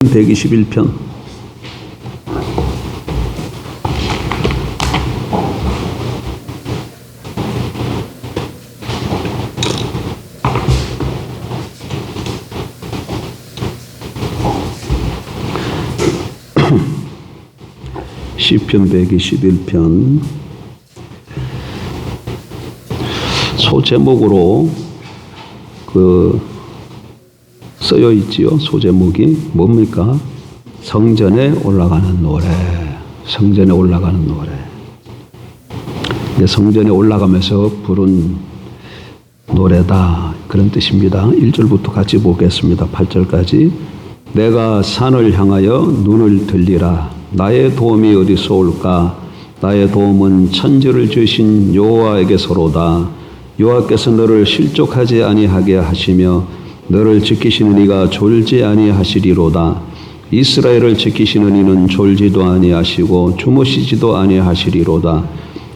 121편. 시편 121편. 소제목으로 쓰여 있지요. 소제목이 뭡니까? 성전에 올라가는 노래. 성전에 올라가는 노래. 성전에 올라가면서 부른 노래다, 그런 뜻입니다. 1절부터 같이 보겠습니다. 8절까지. 내가 산을 향하여 눈을 들리라. 나의 도움이 어디서 올까? 나의 도움은 천지를 지으신 여호와에게서로다. 여호와께서 너를 실족하지 아니하게 하시며 너를 지키시는 이가 졸지 아니하시리로다. 이스라엘을 지키시는 이는 졸지도 아니하시고 주무시지도 아니하시리로다.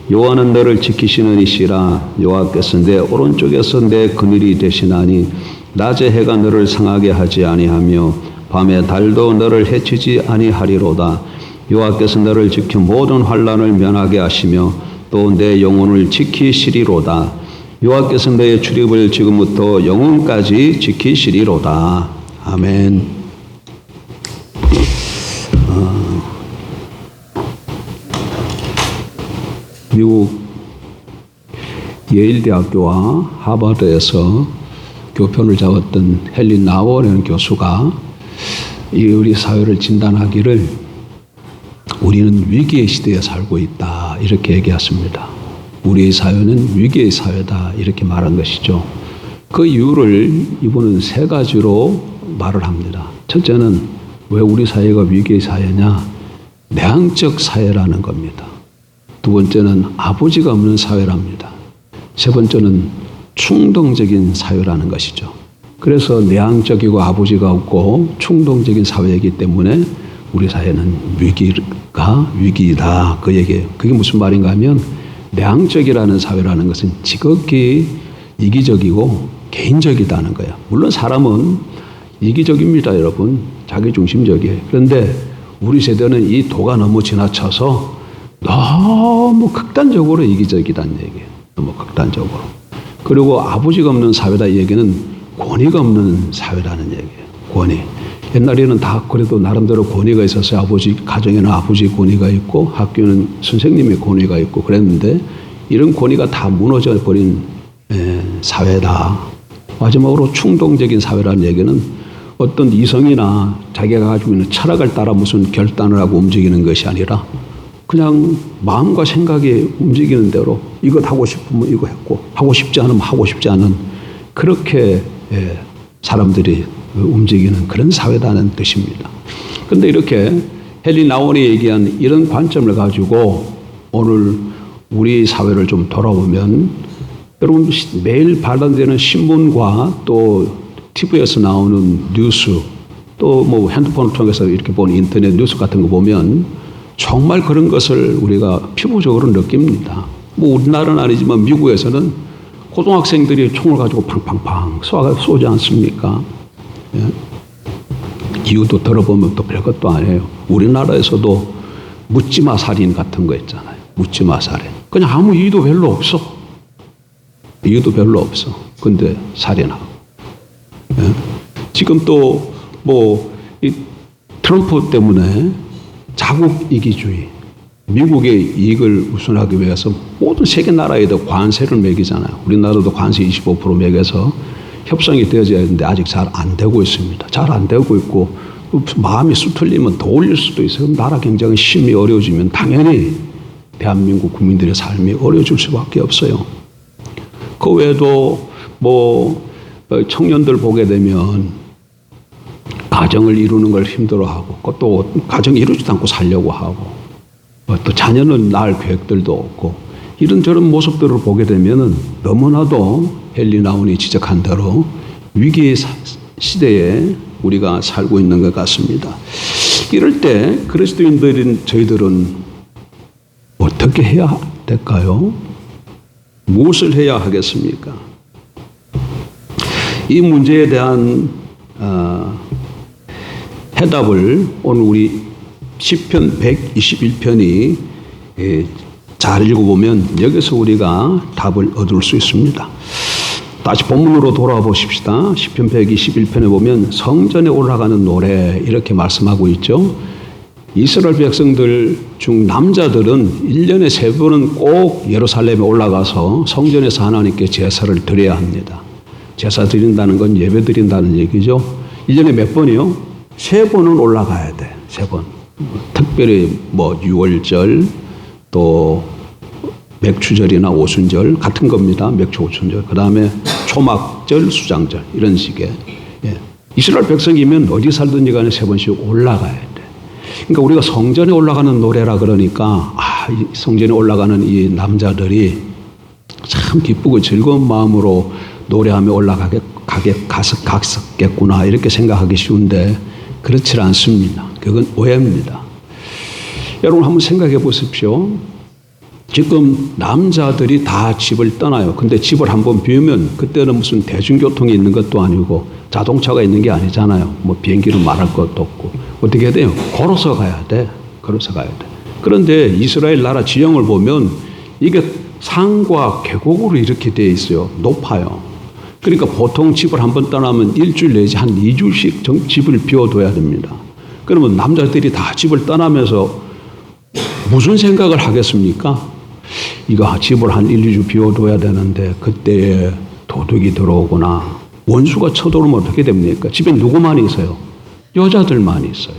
여호와는 너를 지키시는 이시라. 여호와께서 내 오른쪽에서 내 그늘이 되시나니 낮에 해가 너를 상하게 하지 아니하며 밤에 달도 너를 해치지 아니하리로다. 여호와께서 너를 지켜 모든 환난을 면하게 하시며 또 내 영혼을 지키시리로다. 여호와께서 너의 출입을 지금부터 영원까지 지키시리로다. 아멘. 미국 예일대학교와 하버드에서 교편을 잡았던 헨리 나워라는 교수가 이 우리 사회를 진단하기를 우리는 위기의 시대에 살고 있다, 이렇게 얘기했습니다. 우리의 사회는 위기의 사회다, 이렇게 말한 것이죠. 그 이유를 이분은 세 가지로 말을 합니다. 첫째는 왜 우리 사회가 위기의 사회냐? 내향적 사회라는 겁니다. 두 번째는 아버지가 없는 사회랍니다. 세 번째는 충동적인 사회라는 것이죠. 그래서 내향적이고 아버지가 없고 충동적인 사회이기 때문에 우리 사회는 위기이다, 그 얘기예요. 그게 무슨 말인가 하면 내향적이라는 사회라는 것은 지극히 이기적이고 개인적이다는 거예요. 물론 사람은 이기적입니다, 여러분. 자기중심적이에요. 그런데 우리 세대는 이 도가 너무 지나쳐서 너무 극단적으로 이기적이다는 얘기예요. 너무 극단적으로. 그리고 아버지가 없는 사회다, 이 얘기는 권위가 없는 사회라는 얘기예요. 권위. 옛날에는 다 그래도 나름대로 권위가 있어서 가정에는 아버지의 권위가 있고 학교는 선생님의 권위가 있고 그랬는데 이런 권위가 다 무너져 버린 사회다. 마지막으로 충동적인 사회라는 얘기는 어떤 이성이나 자기가 가지고 있는 철학을 따라 무슨 결단을 하고 움직이는 것이 아니라 그냥 마음과 생각이 움직이는 대로 이것 하고 싶으면 이거 했고 하고 싶지 않으면 하고 싶지 않은, 그렇게 사람들이 움직이는 그런 사회다는 뜻입니다. 그런데 이렇게 헨리 나원이 얘기한 이런 관점을 가지고 오늘 우리 사회를 좀 돌아보면, 여러분 매일 발간되는 신문과 또 TV에서 나오는 뉴스, 또 뭐 핸드폰을 통해서 이렇게 보는 인터넷 뉴스 같은 거 보면 정말 그런 것을 우리가 피부적으로 느낍니다. 뭐 우리나라는 아니지만 미국에서는 고등학생들이 총을 가지고 팡팡팡 쏘지 않습니까? 예? 이유도 들어보면 또 별것도 아니에요. 우리나라에서도 묻지마 살인 같은 거 있잖아요. 묻지마 살인. 그냥 아무 이유도 별로 없어. 이유도 별로 없어. 근데 살인하고. 예? 지금 또 이 트럼프 때문에 자국 이기주의, 미국의 이익을 우선하기 위해서 모든 세계 나라에도 관세를 매기잖아요. 우리나라도 관세 25% 매겨서 협상이 되어져야 하는데 아직 잘 안 되고 있습니다. 잘 안 되고 있고 마음이 수틀리면 더 올릴 수도 있어요. 나라 경쟁은 심히 어려워지면 당연히 대한민국 국민들의 삶이 어려워질 수밖에 없어요. 그 외에도 청년들 보게 되면 가정을 이루는 걸 힘들어하고 또 가정 이루지도 않고 살려고 하고 또 자녀는 낳을 계획들도 없고 이런저런 모습들을 보게 되면은 너무나도 헨리 나운이 지적한 대로 위기의 시대에 우리가 살고 있는 것 같습니다. 이럴 때 그리스도인들인 저희들은 어떻게 해야 될까요? 무엇을 해야 하겠습니까? 이 문제에 대한 해답을 오늘 우리 시편 121편이 잘 읽어보면 여기서 우리가 답을 얻을 수 있습니다. 다시 본문으로 돌아와 보십시다. 시편 121편에 보면 성전에 올라가는 노래 이렇게 말씀하고 있죠. 이스라엘 백성들 중 남자들은 1년에 3번은 꼭 예루살렘에 올라가서 성전에서 하나님께 제사를 드려야 합니다. 제사 드린다는 건 예배 드린다는 얘기죠. 1년에 몇 번이요? 3번은 올라가야 돼. 3번. 특별히 뭐 6월절 또 맥추절이나 오순절 같은 겁니다. 맥추 오순절. 그 다음에 초막절, 수장절 이런 식의. 이스라엘 백성이면 어디 살든지 간에 3번씩 올라가야 돼. 그러니까 우리가 성전에 올라가는 노래라 그러니까 이 성전에 올라가는 이 남자들이 참 기쁘고 즐거운 마음으로 노래하며 갔었겠구나 이렇게 생각하기 쉬운데 그렇지 않습니다. 그건 오해입니다. 여러분 한번 생각해 보십시오. 지금 남자들이 다 집을 떠나요. 근데 집을 한번 비우면 그때는 무슨 대중교통이 있는 것도 아니고 자동차가 있는 게 아니잖아요. 뭐 비행기로 말할 것도 없고 어떻게 해야 돼요? 걸어서 가야 돼. 걸어서 가야 돼. 그런데 이스라엘 나라 지형을 보면 이게 산과 계곡으로 이렇게 되어 있어요. 높아요. 그러니까 보통 집을 한번 떠나면 일주일 내지 한 2주씩 집을 비워둬야 됩니다. 그러면 남자들이 다 집을 떠나면서 무슨 생각을 하겠습니까? 이거 집을 한 1, 2주 비워둬야 되는데 그때에 도둑이 들어오거나 원수가 쳐들어오면 어떻게 됩니까? 집에 누구만 있어요? 여자들만 있어요.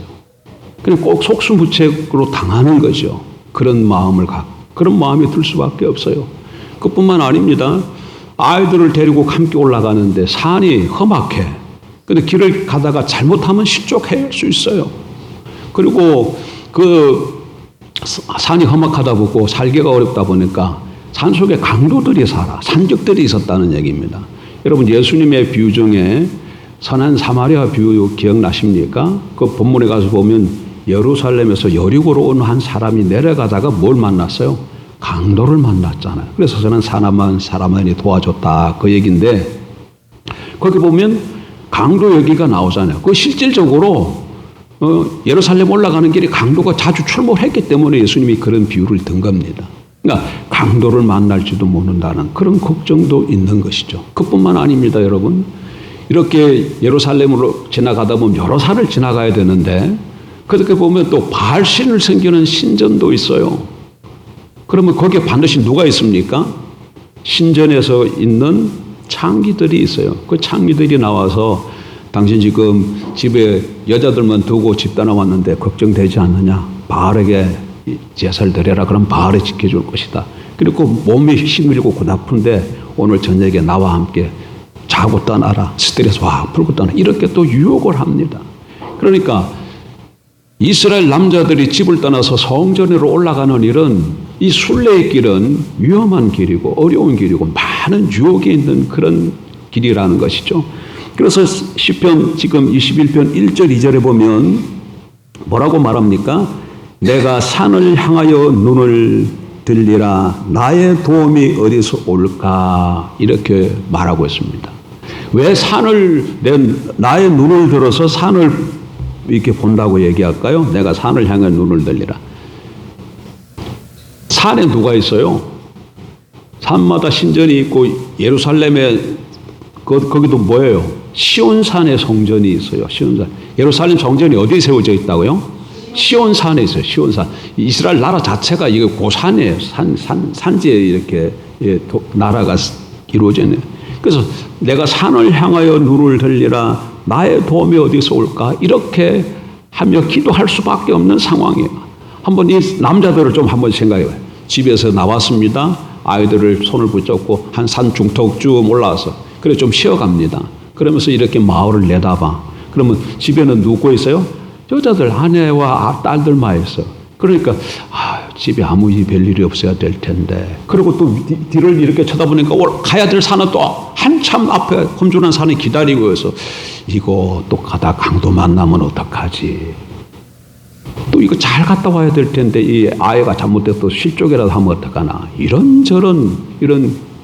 그냥 꼭 속수무책으로 당하는 거죠. 그런 마음이 들 수밖에 없어요. 그뿐만 아닙니다. 아이들을 데리고 함께 올라가는데 산이 험악해. 근데 길을 가다가 잘못하면 실족할 수 있어요. 그리고 산이 험악하다 보고 살기가 어렵다 보니까 산속에 강도들이 살아. 산적들이 있었다는 얘기입니다. 여러분 예수님의 비유 중에 선한 사마리아 비유 기억나십니까? 그 본문에 가서 보면 예루살렘에서 여리고로 온 한 사람이 내려가다가 뭘 만났어요? 강도를 만났잖아요. 그래서 저는 사람만이 도와줬다 그 얘기인데 거기 보면 강도 얘기가 나오잖아요. 그 실질적으로 예루살렘 올라가는 길에 강도가 자주 출몰했기 때문에 예수님이 그런 비유를 든 겁니다. 그러니까 강도를 만날지도 모른다는 그런 걱정도 있는 것이죠. 그뿐만 아닙니다, 여러분. 이렇게 예루살렘으로 지나가다 보면 여러 산을 지나가야 되는데 그렇게 보면 또 바알신을 섬기는 신전도 있어요. 그러면 거기에 반드시 누가 있습니까? 신전에서 있는 창기들이 있어요. 그 창기들이 나와서 당신 지금 집에 여자들만 두고 집 떠나왔는데 걱정되지 않느냐? 바알에게 제사를 드려라. 그럼 바알이 지켜줄 것이다. 그리고 몸이 힘들고 고달픈데 오늘 저녁에 나와 함께 자고 떠나라. 스트레스 확 풀고 떠나라. 이렇게 또 유혹을 합니다. 그러니까 이스라엘 남자들이 집을 떠나서 성전으로 올라가는 일은 이 순례의 길은 위험한 길이고 어려운 길이고 많은 유혹이 있는 그런 길이라는 것이죠. 그래서 시편 지금 21편 1절 2절에 보면 뭐라고 말합니까? 내가 산을 향하여 눈을 들리라 나의 도움이 어디서 올까 이렇게 말하고 있습니다. 왜 나의 눈을 들어서 산을 이렇게 본다고 얘기할까요? 내가 산을 향해 눈을 들리라. 산에 누가 있어요? 산마다 신전이 있고 예루살렘에 거기도 뭐예요? 시온산에 성전이 있어요. 시온산. 예루살렘 성전이 어디에 세워져 있다고요? 시온산에 있어요. 시온산. 이스라엘 나라 자체가 이게 고산이에요. 산지에 이렇게 나라가 이루어져 있네요. 그래서 내가 산을 향하여 눈을 들리라 나의 도움이 어디서 올까? 이렇게 하며 기도할 수밖에 없는 상황이에요. 한번 이 남자들을 좀 한번 생각해 봐요. 집에서 나왔습니다. 아이들을 손을 붙잡고 한 산 중턱 쭉 올라와서 그래 좀 쉬어갑니다. 그러면서 이렇게 마을을 내다봐. 그러면 집에는 누구 있어요? 여자들, 아내와 딸들만 있어. 그러니까 집에 아무 별일이 없어야 될 텐데. 그리고 또 뒤를 이렇게 쳐다보니까 가야 될 산은 또 한참 앞에 험준한 산이 기다리고 있어. 이거 또 가다 강도 만나면 어떡하지? 또 이거 잘 갔다 와야 될 텐데 이 아이가 잘못돼서 또 실족이라도 하면 어떡하나? 이런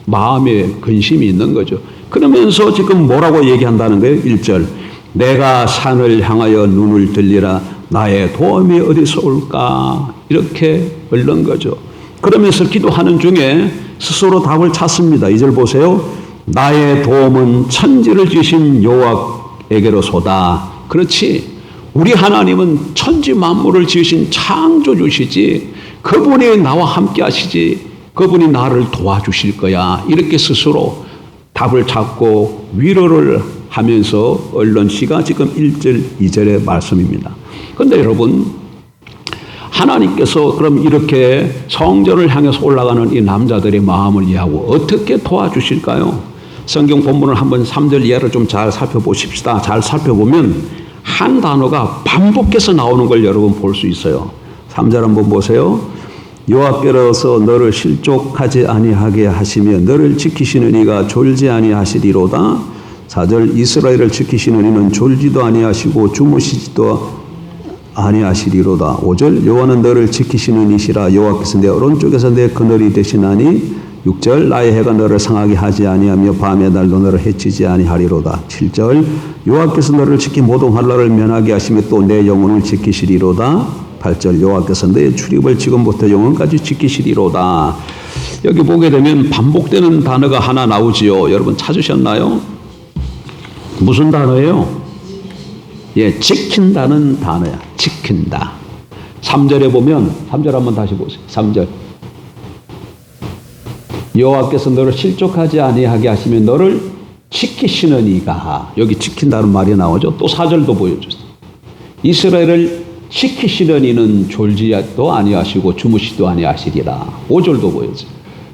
마음의 근심이 있는 거죠. 그러면서 지금 뭐라고 얘기한다는 거예요? 1절. 내가 산을 향하여 눈을 들리라. 나의 도움이 어디서 올까? 이렇게 얼른 거죠. 그러면서 기도하는 중에 스스로 답을 찾습니다. 2절 보세요. 나의 도움은 천지를 지으신 여호와에게로소다. 그렇지. 우리 하나님은 천지 만물을 지으신 창조주시지. 그분이 나와 함께 하시지. 그분이 나를 도와주실 거야. 이렇게 스스로 답을 찾고 위로를 하면서 얼른 시가 지금 1절, 2절의 말씀입니다. 그런데 여러분, 하나님께서 그럼 이렇게 성전을 향해서 올라가는 이 남자들의 마음을 이해하고 어떻게 도와주실까요? 성경 본문을 한번 3절 이하를 좀 잘 살펴보십시다. 잘 살펴보면 한 단어가 반복해서 나오는 걸 여러분 볼 수 있어요. 3절 한번 보세요. 여호와께로서 너를 실족하지 아니하게 하시며 너를 지키시는 이가 졸지 아니하시리로다. 4절 이스라엘을 지키시는 이는 졸지도 아니하시고 주무시지도 아니하시리로다. 5절 여호와는 너를 지키시는 이시라. 여호와께서 내 오른쪽에서 내 그늘이 되시나니. 6절 나의 해가 너를 상하게 하지 아니하며 밤의 날도 너를 해치지 아니하리로다. 7절 여호와께서 너를 지키 모든 환난을 면하게 하시며 또 내 영혼을 지키시리로다. 8절 여호와께서 너의 출입을 지금부터 영원까지 지키시리로다. 여기 보게 되면 반복되는 단어가 하나 나오지요. 여러분 찾으셨나요? 무슨 단어예요? 예, 지킨다는 단어야. 지킨다. 3절에 보면 3절 한번 다시 보세요. 3절 여호와께서 너를 실족하지 아니하게 하시며 너를 지키시는 이가. 여기 지킨다는 말이 나오죠. 또 4절도 보여주세요. 이스라엘을 지키시는 이는 졸지도 아니하시고 주무시도 아니하시리라. 5절도 보여줘요.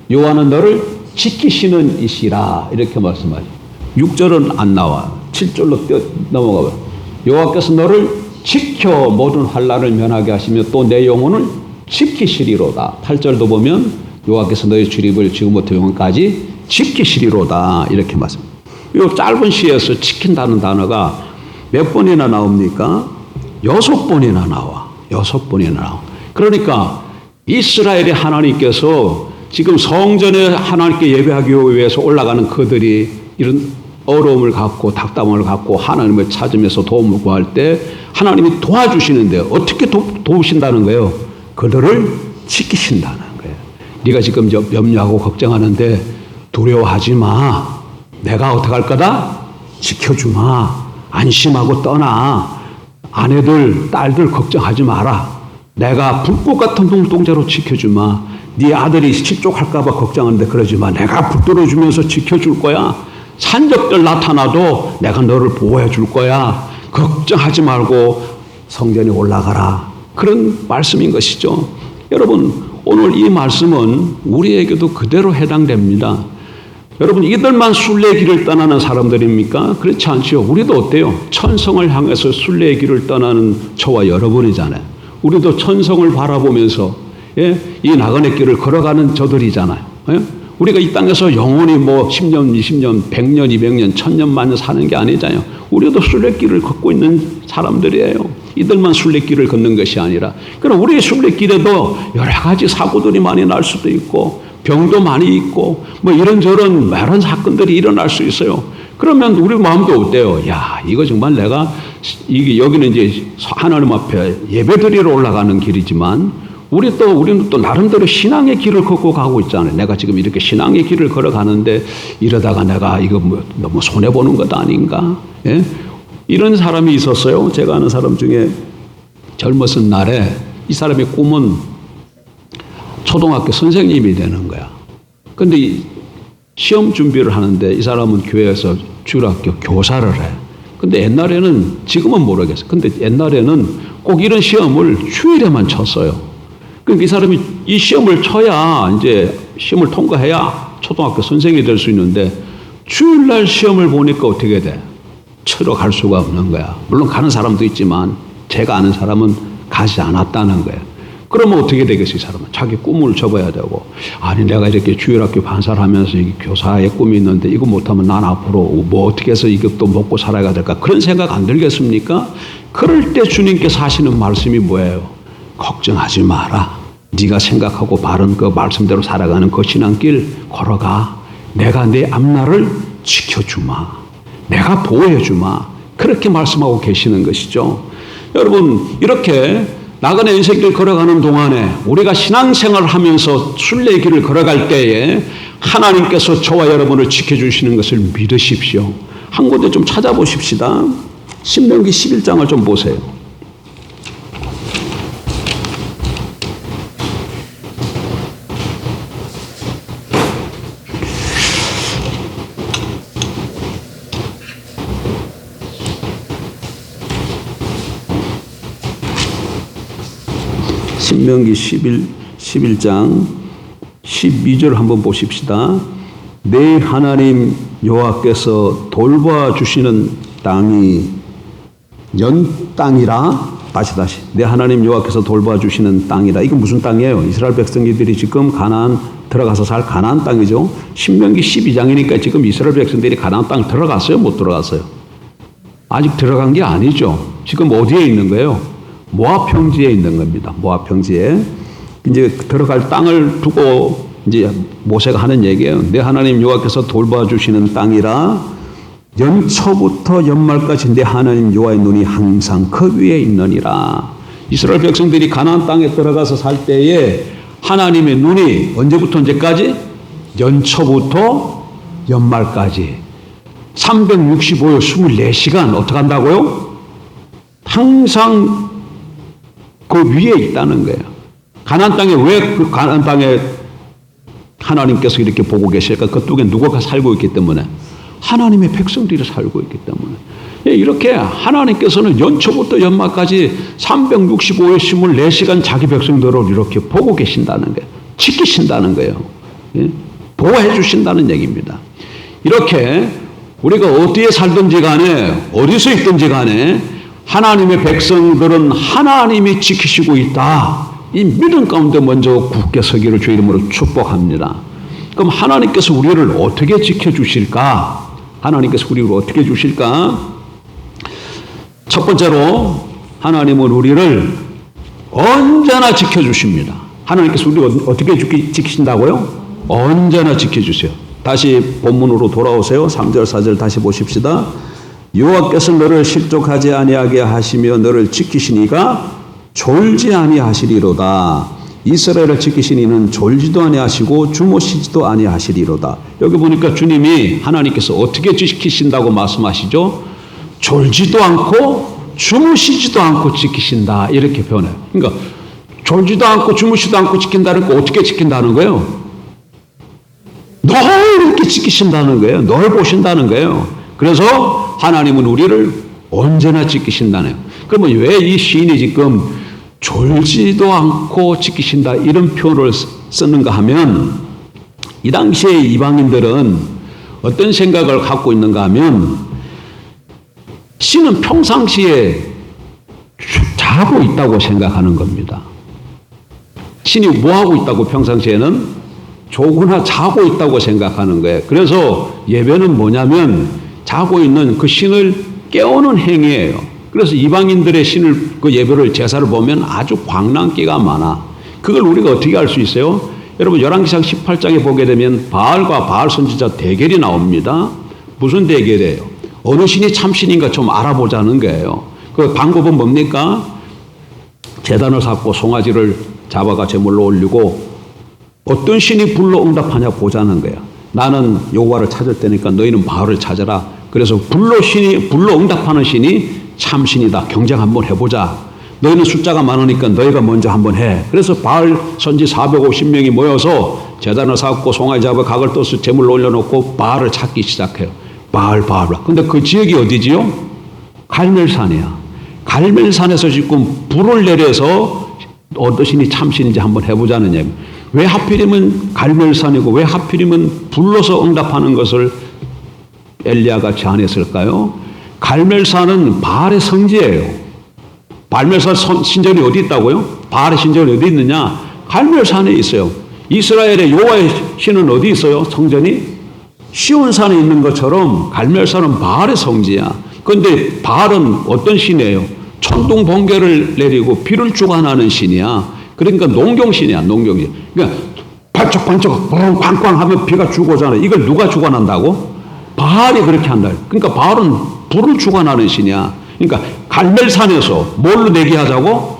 여호와는 너를 지키시는 이시라. 이렇게 말씀하죠. 6절은 안 나와. 7절로 넘어가 봐요. 여호와께서 너를 지켜 모든 환난을 면하게 하시며 또 내 영혼을 지키시리로다. 8절도 보면 여호와께서 너의 출입을 지금부터 영원까지 지키시리로다. 이렇게 말씀합니다. 이 짧은 시에서 지킨다는 단어가 몇 번이나 나옵니까? 6번이나 나와. 6번이나 나와. 그러니까 이스라엘의 하나님께서 지금 성전에 하나님께 예배하기 위해서 올라가는 그들이 이런 어려움을 갖고 답답함을 갖고 하나님을 찾으면서 도움을 구할 때 하나님이 도와주시는데 어떻게 도우신다는 거예요? 그들을 지키신다는 거예요. 네가 지금 염려하고 걱정하는데 두려워하지 마. 내가 어떻게 할 거다? 지켜주마. 안심하고 떠나. 아내들, 딸들 걱정하지 마라. 내가 불꽃 같은 눈동자로 지켜주마. 네 아들이 실족할까 봐 걱정하는데 그러지 마. 내가 붙들어주면서 지켜줄 거야. 산적들 나타나도 내가 너를 보호해 줄 거야. 걱정하지 말고 성전에 올라가라. 그런 말씀인 것이죠. 여러분, 오늘 이 말씀은 우리에게도 그대로 해당됩니다. 여러분, 이들만 순례의 길을 떠나는 사람들입니까? 그렇지 않죠. 우리도 어때요? 천성을 향해서 순례의 길을 떠나는 저와 여러분이잖아요. 우리도 천성을 바라보면서 이 나그네 길을 걸어가는 저들이잖아요. 우리가 이 땅에서 영원히 10년, 20년, 100년, 200년, 1000년, 만년 사는 게 아니잖아요. 우리도 순례길을 걷고 있는 사람들이에요. 이들만 순례길을 걷는 것이 아니라. 그럼 우리의 순례길에도 여러 가지 사고들이 많이 날 수도 있고 병도 많이 있고 이런저런 많은 사건들이 일어날 수 있어요. 그러면 우리 마음도 어때요? 야, 이거 정말 내가 여기는 이제 하나님 앞에 예배드리러 올라가는 길이지만 우리는 또 나름대로 신앙의 길을 걷고 가고 있잖아요. 내가 지금 이렇게 신앙의 길을 걸어가는데 이러다가 내가 이거 너무 손해보는 것 아닌가? 예? 이런 사람이 있었어요. 제가 아는 사람 중에 젊었을 날에 이 사람의 꿈은 초등학교 선생님이 되는 거야. 근데 시험 준비를 하는데 이 사람은 교회에서 주일학교 교사를 해. 근데 옛날에는, 지금은 모르겠어. 근데 옛날에는 꼭 이런 시험을 휴일에만 쳤어요. 그러니까 이 사람이 이 시험을 쳐야, 이제 시험을 통과해야 초등학교 선생님이 될 수 있는데 주일날 시험을 보니까 어떻게 돼? 치러 갈 수가 없는 거야. 물론 가는 사람도 있지만 제가 아는 사람은 가지 않았다는 거예요. 그러면 어떻게 되겠어요? 이 사람은 자기 꿈을 접어야 되고, 아니 내가 이렇게 주일학교 반사를 하면서 이 교사의 꿈이 있는데 이거 못하면 난 앞으로 어떻게 해서 이것도 먹고 살아야 될까? 그런 생각 안 들겠습니까? 그럴 때 주님께서 하시는 말씀이 뭐예요? 걱정하지 마라. 네가 생각하고 바른 그 말씀대로 살아가는 그 신앙길 걸어가. 내가 네 앞날을 지켜주마. 내가 보호해주마. 그 그렇게 말씀하고 계시는 것이죠. 여러분, 이렇게 나그네 인생길 걸어가는 동안에 우리가 신앙생활을 하면서 순례의 길을 걸어갈 때에 하나님께서 저와 여러분을 지켜주시는 것을 믿으십시오. 한 군데 좀 찾아보십시다. 신명기 11장을 좀 보세요. 신명기 11장 12절 한번 보십시다. 내 하나님 여호와께서 돌봐주시는 땅이 연 땅이라. 다시 내 하나님 여호와께서 돌봐주시는 땅이라. 이건 무슨 땅이에요? 이스라엘 백성들이 지금 가나안 들어가서 살 가나안 땅이죠. 신명기 12장이니까 지금 이스라엘 백성들이 가나안 땅 들어갔어요? 못 들어갔어요? 아직 들어간 게 아니죠. 지금 어디에 있는 거예요? 모압 평지에 있는 겁니다. 모압 평지에. 이제 들어갈 땅을 두고 이제 모세가 하는 얘기예요. 내 하나님 여호와께서 돌봐주시는 땅이라 연초부터 연말까지 내 하나님 여호와의 눈이 항상 그 위에 있느니라. 이스라엘 백성들이 가나안 땅에 들어가서 살 때에 하나님의 눈이 언제부터 언제까지? 연초부터 연말까지 365일 24시간 어떻게 한다고요? 항상 그 위에 있다는 거예요. 가나안 땅에 왜 그 가나안 땅에 하나님께서 이렇게 보고 계실까? 그쪽에 누가 살고 있기 때문에, 하나님의 백성들이 살고 있기 때문에. 이렇게 하나님께서는 연초부터 연말까지 365일 24시간 자기 백성들을 이렇게 보고 계신다는 거예요. 지키신다는 거예요. 보호해 주신다는 얘기입니다. 이렇게 우리가 어디에 살든지 간에 어디서 있든지 간에 하나님의 백성들은 하나님이 지키시고 있다. 이 믿음 가운데 먼저 굳게 서기를 주의 이름으로 축복합니다. 그럼 하나님께서 우리를 어떻게 지켜주실까? 하나님께서 우리를 어떻게 주실까? 첫 번째로 하나님은 우리를 언제나 지켜주십니다. 하나님께서 우리를 어떻게 지키신다고요? 언제나 지켜주세요. 다시 본문으로 돌아오세요. 3절 4절 다시 보십시다. 여호와께서 너를 실족하지 아니하게 하시며 너를 지키시니가 졸지 아니하시리로다. 이스라엘을 지키신 이는 졸지도 아니하시고 주무시지도 아니하시리로다. 여기 보니까 주님이 하나님께서 어떻게 지키신다고 말씀하시죠? 졸지도 않고 주무시지도 않고 지키신다. 이렇게 표현해요. 그러니까 졸지도 않고 주무시지도 않고 지킨다는 거 어떻게 지킨다는 거예요? 늘 이렇게 지키신다는 거예요. 늘 보신다는 거예요. 그래서 하나님은 우리를 언제나 지키신다네요. 그러면 왜 이 시인이 지금 졸지도 않고 지키신다 이런 표현을 쓰는가 하면, 이 당시에 이방인들은 어떤 생각을 갖고 있는가 하면, 신은 평상시에 자고 있다고 생각하는 겁니다. 신이 뭐 하고 있다고? 평상시에는 조구나 자고 있다고 생각하는 거예요. 그래서 예배는 뭐냐면 자고 있는 그 신을 깨우는 행위예요. 그래서 이방인들의 신을, 그 예배를, 제사를 보면 아주 광란기가 많아. 그걸 우리가 어떻게 알 수 있어요? 여러분 열왕기상 18장에 보게 되면 바알과 바알 선지자 대결이 나옵니다. 무슨 대결이에요? 어느 신이 참신인가 좀 알아보자는 거예요. 그 방법은 뭡니까? 제단을 쌓고 송아지를 잡아가 제물로 올리고 어떤 신이 불러 응답하냐 보자는 거예요. 나는 여호와를 찾을 테니까 너희는 바알을 찾아라. 그래서 불러 응답하는 신이 참신이다. 경쟁 한번 해보자. 너희는 숫자가 많으니까 너희가 먼저 한번 해. 그래서 바알 선지 450명이 모여서 제단을 쌓고 송아지 잡아 각을 떠서 제물로 올려놓고 바알을 찾기 시작해요. 바알. 근데 그 지역이 어디지요? 갈멜산이야. 갈멜산에서 지금 불을 내려서 어떤 신이 참신인지 한번 해보자는 얘기. 왜 하필이면 갈멜산이고 왜 하필이면 불러서 응답하는 것을 엘리야가 제안했을까요? 갈멜산은 바알의 성지예요. 갈멜산 신전이 어디 있다고요? 바알의 신전이 어디 있느냐? 갈멜산에 있어요. 이스라엘의 여호와의 신은 어디 있어요? 성전이? 시온산에 있는 것처럼 갈멜산은 바알의 성지야. 그런데 바알은 어떤 신이에요? 천둥 번개를 내리고 비를 주관하는 신이야. 그러니까 농경신이야. 농경신. 그러니까 반짝반짝 꽝꽝 하면 비가 주고 오잖아요. 이걸 누가 주관한다고? 바알이 그렇게 한다. 그러니까 바알은 불을 주관하는 신이야. 그러니까 갈멜산에서 뭘로 내기하자고?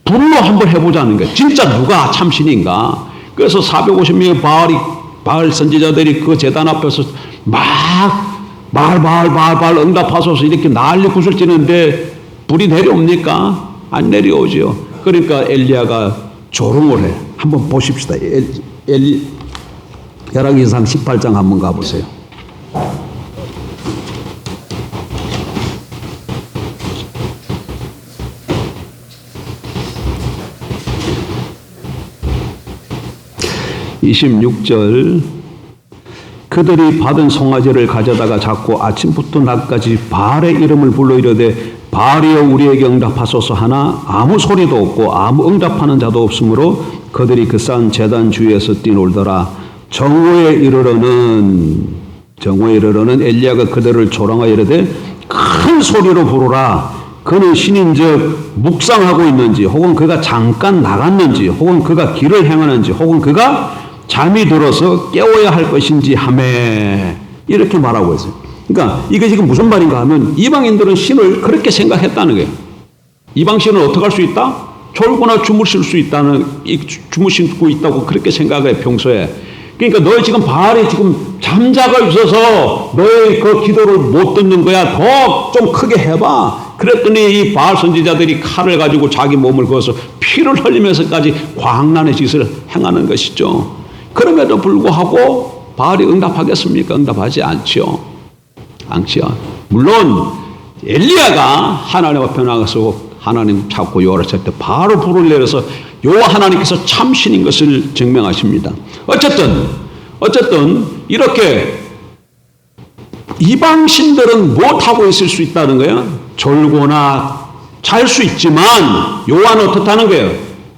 불로 한번 해보자는 거야. 진짜 누가 참신인가? 그래서 450명의 바알 선지자들이 그 제단 앞에서 막 발 응답하소서 이렇게 난리 구슬치는데 불이 내려옵니까? 안 내려오지요. 그러니까 엘리야가 조롱을 해. 한번 보십시다. 열왕기상 18장 한번 가보세요. (26절) 그들이 받은 송아지를 가져다가 잡고 아침부터 낮까지 바알의 이름을 불러 이르되 바알이여 우리에게 응답하소서 하나 아무 소리도 없고 아무 응답하는 자도 없으므로 그들이 그 산 제단 주위에서 뛰놀더라. 정오에 이르러는 엘리야가 그들을 조롱하여 이르되 큰 소리로 부르라. 그는 신인즉 묵상하고 있는지 혹은 그가 잠깐 나갔는지 혹은 그가 길을 행하는지 혹은 그가 잠이 들어서 깨워야 할 것인지 하매 이렇게 말하고 있어요. 그러니까 이게 지금 무슨 말인가 하면 이방인들은 신을 그렇게 생각했다는 거예요. 이방 신은 어떻게 할 수 있다? 졸거나 주무실 수 있다는, 주무시고 있다고 그렇게 생각해 평소에. 그러니까 너희 지금 바알이 지금 잠자가 있어서 너희 그 기도를 못 듣는 거야. 더 좀 크게 해봐. 그랬더니 이 바알 선지자들이 칼을 가지고 자기 몸을 그어서 피를 흘리면서까지 광란의 짓을 행하는 것이죠. 그럼에도 불구하고 바알이 응답하겠습니까? 응답하지 않죠. 물론 엘리야가 하나님 앞에 나가서 하나님 찾고 여호와를 찾을 때 바로 불을 내려서 여호와 하나님께서 참신인 것을 증명하십니다. 어쨌든 이렇게 이방 신들은 못하고 있을 수 있다는 거예요. 졸거나 잘 수 있지만 여호와는 어떻다는 거예요?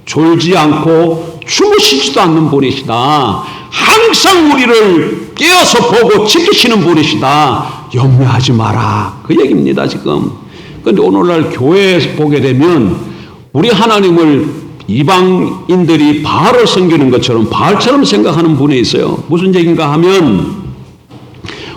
졸지 않고 주무시지도 않는 분이시다. 항상 우리를 깨어서 보고 지키시는 분이시다. 염려하지 마라. 그 얘기입니다, 지금. 그런데 오늘날 교회에서 보게 되면 우리 하나님을 이방인들이 바알을 섬기는 것처럼 바알처럼 생각하는 분이 있어요. 무슨 얘기인가 하면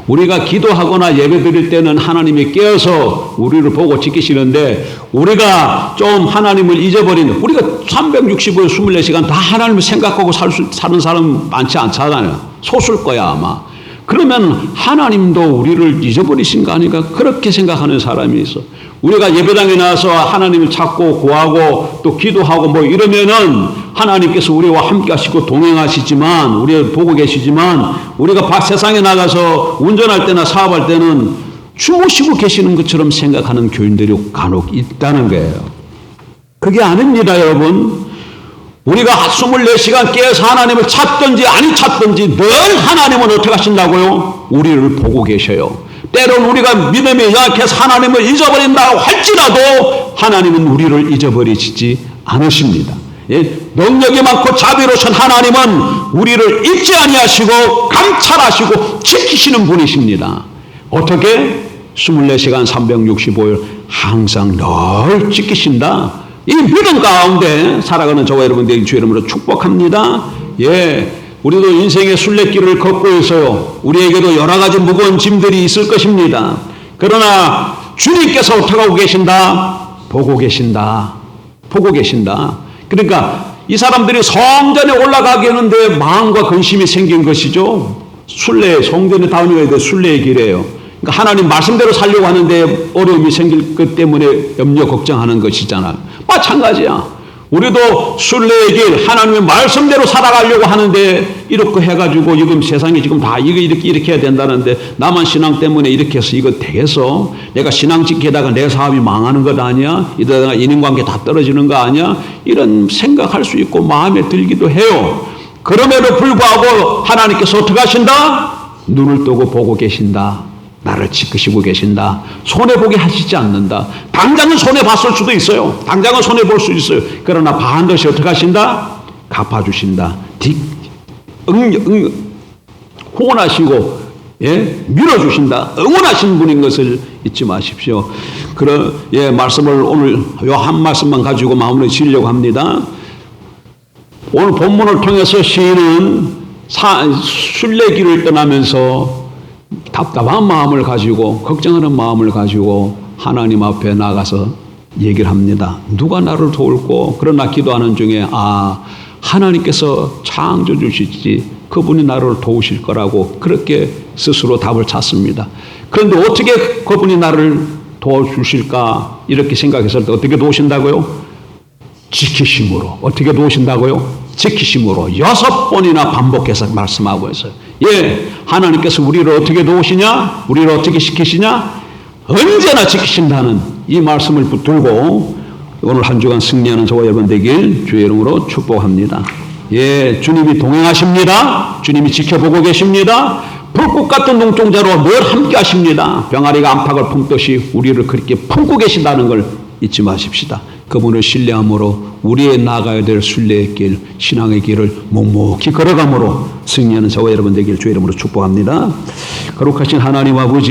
우리가 기도하거나 예배드릴 때는 하나님이 깨어서 우리를 보고 지키시는데 우리가 좀 하나님을 잊어버리는, 우리가 365일 24시간 다 하나님을 생각하고 사는 사람 많지 않잖아요. 소수일 거야 아마. 그러면 하나님도 우리를 잊어버리신 거 아닌가? 그렇게 생각하는 사람이 있어. 우리가 예배당에 나와서 하나님을 찾고 구하고 또 기도하고 뭐 이러면은 하나님께서 우리와 함께 하시고 동행하시지만, 우리를 보고 계시지만, 우리가 세상에 나가서 운전할 때나 사업할 때는 주무시고 계시는 것처럼 생각하는 교인들이 간혹 있다는 거예요. 그게 아닙니다, 여러분. 우리가 24시간 깨어서 하나님을 찾든지 아니 찾든지 늘 하나님은 어떻게 하신다고요? 우리를 보고 계셔요. 때론 우리가 믿음이 약해서 하나님을 잊어버린다고 할지라도 하나님은 우리를 잊어버리시지 않으십니다. 예? 능력이 많고 자비로우신 하나님은 우리를 잊지 아니하시고 감찰하시고 지키시는 분이십니다. 어떻게? 24시간 365일 항상 늘 지키신다. 이 믿음 가운데 살아가는 저와 여러분들의 주의 이름으로 축복합니다. 예, 우리도 인생의 순례길을 걷고 있어요. 우리에게도 여러 가지 무거운 짐들이 있을 것입니다. 그러나 주님께서 어떻게 하고 계신다? 보고 계신다. 그러니까 이 사람들이 성전에 올라가게 하는데 마음과 근심이 생긴 것이죠. 성전에 다녀야 돼. 순례의 길이에요. 그러니까 하나님 말씀대로 살려고 하는데 어려움이 생길 것 때문에 염려 걱정하는 것이잖아. 마찬가지야. 우리도 순례의 길, 하나님의 말씀대로 살아가려고 하는데 이렇게 해가지고 지금 세상이 지금 다 이렇게 해야 된다는데 나만 신앙 때문에 이렇게 해서 이거 되겠어? 내가 신앙 지키다가 내 사업이 망하는 것 아니야? 이러다가 인연관계 다 떨어지는 거 아니야? 이런 생각할 수 있고 마음에 들기도 해요. 그럼에도 불구하고 하나님께서 어떻게 하신다? 눈을 뜨고 보고 계신다. 나를 지키시고 계신다. 손해보게 하시지 않는다. 당장은 손해봤을 수도 있어요. 당장은 손해볼 수 있어요. 그러나 반드시 어떻게 하신다? 갚아주신다. 후원하시고, 예? 밀어주신다. 응원하시는 분인 것을 잊지 마십시오. 말씀을 오늘 요 한 말씀만 가지고 마무리 지으려고 합니다. 오늘 본문을 통해서 시인은 순례길을 떠나면서 답답한 마음을 가지고 걱정하는 마음을 가지고 하나님 앞에 나가서 얘기를 합니다. 누가 나를 도울고 그러나 기도하는 중에 하나님께서 창조 주시지 그분이 나를 도우실 거라고 그렇게 스스로 답을 찾습니다. 그런데 어떻게 그분이 나를 도와주실까 이렇게 생각했을 때 어떻게 도우신다고요? 지키심으로. 어떻게 도우신다고요? 지키심으로 6번이나 반복해서 말씀하고 있어요. 하나님께서 우리를 어떻게 도우시냐? 우리를 어떻게 지키시냐? 언제나 지키신다는 이 말씀을 붙들고 오늘 한 주간 승리하는 저와 여러분 되길 주의 이름으로 축복합니다. 주님이 동행하십니다. 주님이 지켜보고 계십니다. 불꽃 같은 눈동자로 늘 함께 하십니다. 병아리가 안팎을 품듯이 우리를 그렇게 품고 계신다는 걸 잊지 마십시다. 그분을 신뢰함으로 우리의 나가야 될 순례의 길, 신앙의 길을 묵묵히 걸어감으로 승리하는 저와 여러분 되길 주의 이름으로 축복합니다. 거룩하신 하나님 아버지